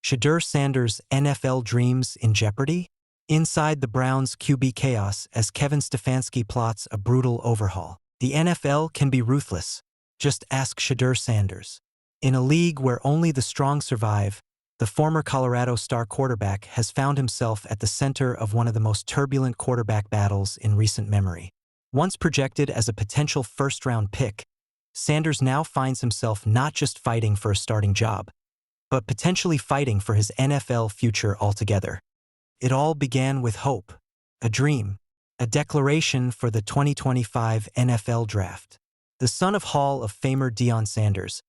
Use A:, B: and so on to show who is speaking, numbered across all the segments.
A: Shedeur Sanders' NFL dreams in jeopardy? Inside the Browns' QB chaos as Kevin Stefanski plots a brutal overhaul. The NFL can be ruthless. Just ask Shedeur Sanders. In a league where only the strong survive, the former Colorado star quarterback has found himself at the center of one of the most turbulent quarterback battles in recent memory. Once projected as a potential first-round pick, Sanders now finds himself not just fighting for a starting job, but potentially fighting for his NFL future altogether. It all began with hope, a dream, a declaration for the 2025 NFL Draft. The son of Hall of Famer Deion Sanders,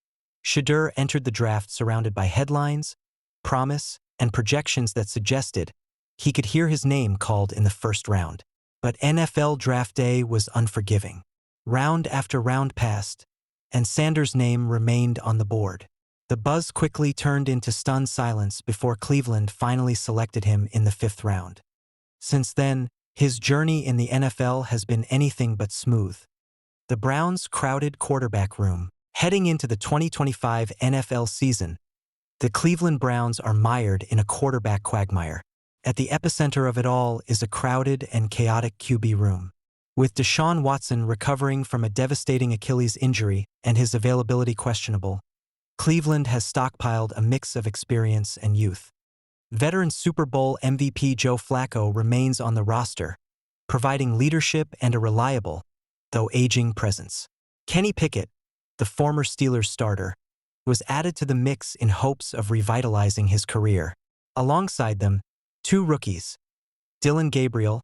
A: Shedeur entered the draft surrounded by headlines, promise, and projections that suggested he could hear his name called in the first round. But NFL Draft Day was unforgiving. Round after round passed, and Sanders' name remained on the board. The buzz quickly turned into stunned silence before Cleveland finally selected him in the 5th round. Since then, his journey in the NFL has been anything but smooth. The Browns' crowded quarterback room. Heading into the 2025 NFL season, the Cleveland Browns are mired in a quarterback quagmire. At the epicenter of it all is a crowded and chaotic QB room. With Deshaun Watson recovering from a devastating Achilles injury and his availability questionable, Cleveland has stockpiled a mix of experience and youth. Veteran Super Bowl MVP Joe Flacco remains on the roster, providing leadership and a reliable, though aging presence. Kenny Pickett, the former Steelers starter, was added to the mix in hopes of revitalizing his career. Alongside them, 2 rookies, Dillon Gabriel,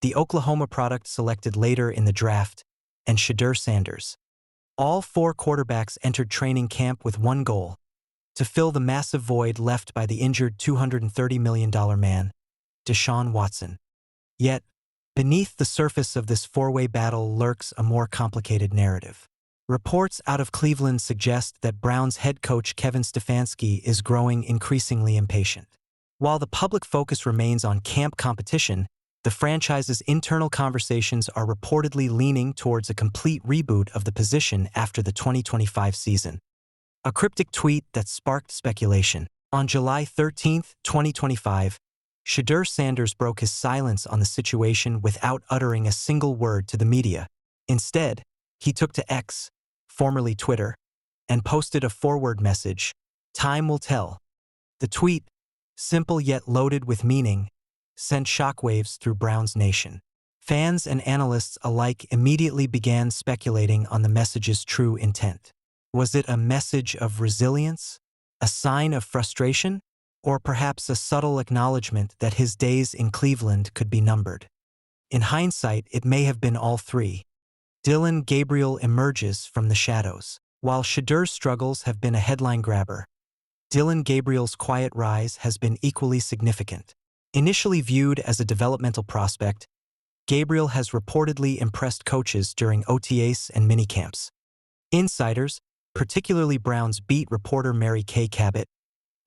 A: the Oklahoma product selected later in the draft, and Shedeur Sanders. All 4 quarterbacks entered training camp with one goal: to fill the massive void left by the injured $230 million man, Deshaun Watson. Yet, beneath the surface of this 4-way battle lurks a more complicated narrative. Reports out of Cleveland suggest that Browns head coach Kevin Stefanski is growing increasingly impatient. While the public focus remains on camp competition, the franchise's internal conversations are reportedly leaning towards a complete reboot of the position after the 2025 season. A cryptic tweet that sparked speculation. On July 13, 2025, Shedeur Sanders broke his silence on the situation without uttering a single word to the media. Instead, he took to X, formerly Twitter, and posted a forward message: "Time will tell." The tweet, simple yet loaded with meaning, sent shockwaves through Browns Nation. Fans and analysts alike immediately began speculating on the message's true intent. Was it a message of resilience, a sign of frustration, or perhaps a subtle acknowledgement that his days in Cleveland could be numbered? In hindsight, it may have been all 3. Dillon Gabriel emerges from the shadows. While Shedeur's struggles have been a headline grabber, Dillon Gabriel's quiet rise has been equally significant. Initially viewed as a developmental prospect, Gabriel has reportedly impressed coaches during OTAs and minicamps. Insiders, particularly Browns beat reporter Mary Kay Cabot,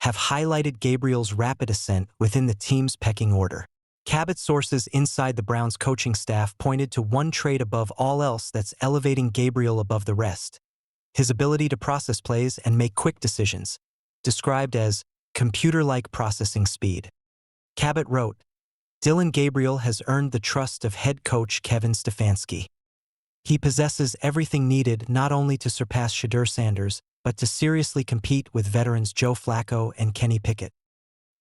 A: have highlighted Gabriel's rapid ascent within the team's pecking order. Cabot sources inside the Browns coaching staff pointed to one trait above all else that's elevating Gabriel above the rest: his ability to process plays and make quick decisions, described as computer-like processing speed. Cabot wrote, "Dillon Gabriel has earned the trust of head coach Kevin Stefanski. He possesses everything needed not only to surpass Shedeur Sanders, but to seriously compete with veterans Joe Flacco and Kenny Pickett."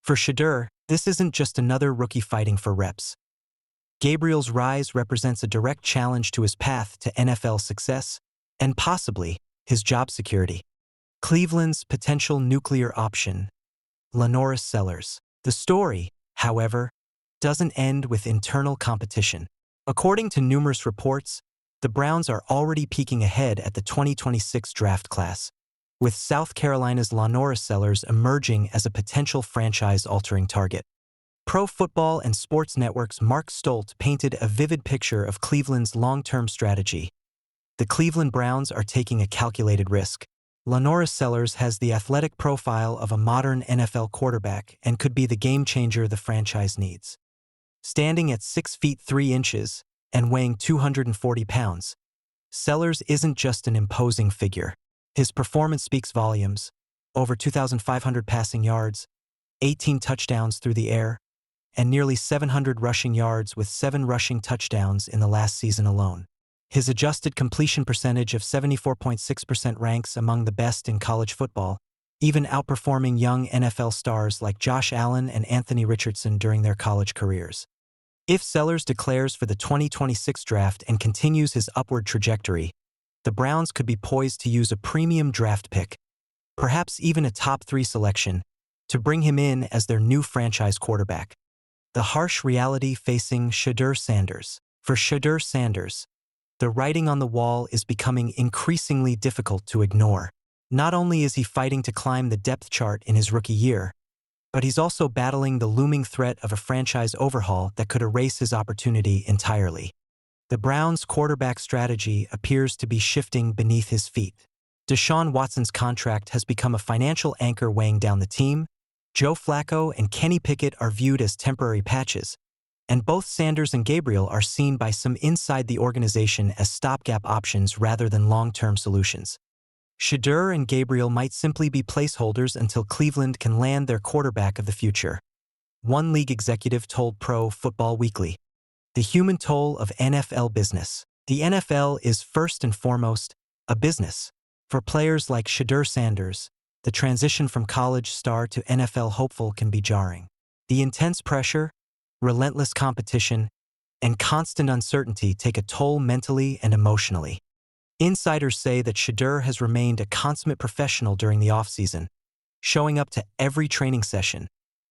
A: For Shedeur, this isn't just another rookie fighting for reps. Gabriel's rise represents a direct challenge to his path to NFL success, and possibly his job security. Cleveland's potential nuclear option, LaNorris Sellers. The story, however, doesn't end with internal competition. According to numerous reports, the Browns are already peeking ahead at the 2026 draft class, with South Carolina's LaNorris Sellers emerging as a potential franchise-altering target. Pro Football and Sports Network's Mark Stolt painted a vivid picture of Cleveland's long-term strategy. The Cleveland Browns are taking a calculated risk. LaNorris Sellers has the athletic profile of a modern NFL quarterback and could be the game-changer the franchise needs. Standing at 6 feet 3 inches and weighing 240 pounds, Sellers isn't just an imposing figure. His performance speaks volumes: over 2,500 passing yards, 18 touchdowns through the air, and nearly 700 rushing yards with 7 rushing touchdowns in the last season alone. His adjusted completion percentage of 74.6% ranks among the best in college football, even outperforming young NFL stars like Josh Allen and Anthony Richardson during their college careers. If Sellers declares for the 2026 draft and continues his upward trajectory, the Browns could be poised to use a premium draft pick, perhaps even a top 3 selection, to bring him in as their new franchise quarterback. The harsh reality facing Shedeur Sanders. For Shedeur Sanders, the writing on the wall is becoming increasingly difficult to ignore. Not only is he fighting to climb the depth chart in his rookie year, but he's also battling the looming threat of a franchise overhaul that could erase his opportunity entirely. The Browns' quarterback strategy appears to be shifting beneath his feet. Deshaun Watson's contract has become a financial anchor weighing down the team. Joe Flacco and Kenny Pickett are viewed as temporary patches, and both Sanders and Gabriel are seen by some inside the organization as stopgap options rather than long-term solutions. Shedeur and Gabriel might simply be placeholders until Cleveland can land their quarterback of the future. One league executive told Pro Football Weekly, "The human toll of NFL business. The NFL is first and foremost a business. For players like Shedeur Sanders, the transition from college star to NFL hopeful can be jarring. The intense pressure, relentless competition, and constant uncertainty take a toll mentally and emotionally." Insiders say that Shedeur has remained a consummate professional during the offseason, showing up to every training session,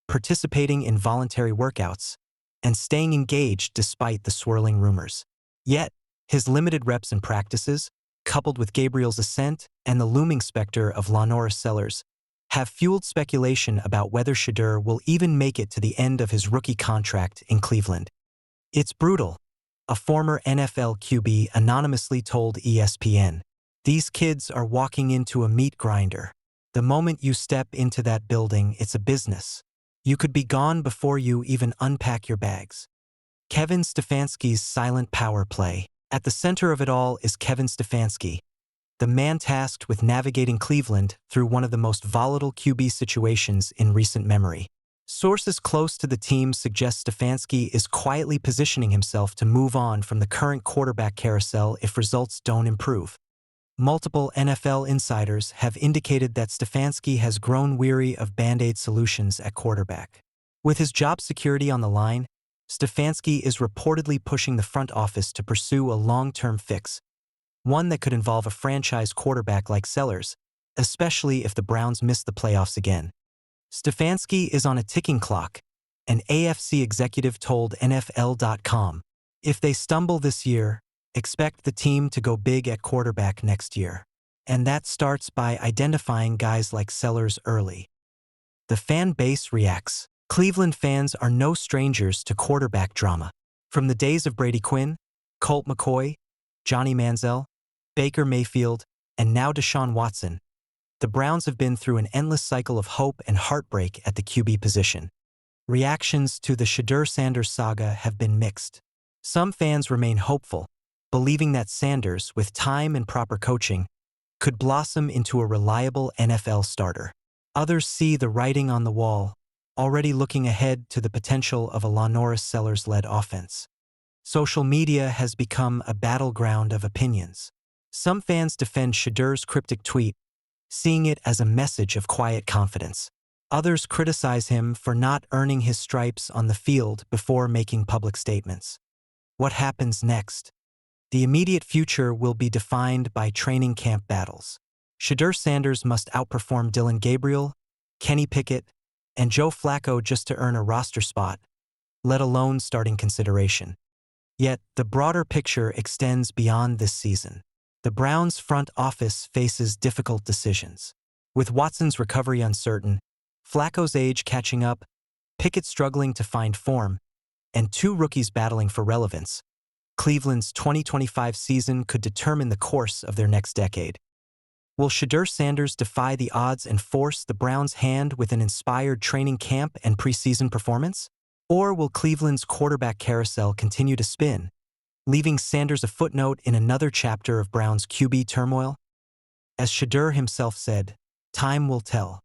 A: participating in voluntary workouts, and staying engaged despite the swirling rumors. Yet, his limited reps and practices, coupled with Gabriel's ascent and the looming specter of Lanoris Sellers, have fueled speculation about whether Shedeur will even make it to the end of his rookie contract in Cleveland. "It's brutal," a former NFL QB anonymously told ESPN. "These kids are walking into a meat grinder. The moment you step into that building, it's a business. You could be gone before you even unpack your bags." Kevin Stefanski's silent power play. At the center of it all is Kevin Stefanski, the man tasked with navigating Cleveland through one of the most volatile QB situations in recent memory. Sources close to the team suggest Stefanski is quietly positioning himself to move on from the current quarterback carousel if results don't improve. Multiple NFL insiders have indicated that Stefanski has grown weary of Band-Aid solutions at quarterback. With his job security on the line, Stefanski is reportedly pushing the front office to pursue a long-term fix, one that could involve a franchise quarterback like Sellers, especially if the Browns miss the playoffs again. Stefanski is on a ticking clock, an AFC executive told NFL.com. If they stumble this year, expect the team to go big at quarterback next year. And that starts by identifying guys like Sellers early. The fan base reacts. Cleveland fans are no strangers to quarterback drama. From the days of Brady Quinn, Colt McCoy, Johnny Manziel, Baker Mayfield, and now Deshaun Watson, the Browns have been through an endless cycle of hope and heartbreak at the QB position. Reactions to the Shedeur Sanders saga have been mixed. Some fans remain hopeful, believing that Sanders, with time and proper coaching, could blossom into a reliable NFL starter. Others see the writing on the wall, already looking ahead to the potential of a Lanoris Sellers-led offense. Social media has become a battleground of opinions. Some fans defend Shedeur's cryptic tweet, seeing it as a message of quiet confidence. Others criticize him for not earning his stripes on the field before making public statements. What happens next? The immediate future will be defined by training camp battles. Shedeur Sanders must outperform Dylan Gabriel, Kenny Pickett, and Joe Flacco just to earn a roster spot, let alone starting consideration. Yet, the broader picture extends beyond this season. The Browns' front office faces difficult decisions. With Watson's recovery uncertain, Flacco's age catching up, Pickett struggling to find form, and 2 rookies battling for relevance, Cleveland's 2025 season could determine the course of their next decade. Will Shedeur Sanders defy the odds and force the Browns' hand with an inspired training camp and preseason performance? Or will Cleveland's quarterback carousel continue to spin, leaving Sanders a footnote in another chapter of Browns' QB turmoil? As Shedeur himself said, "Time will tell."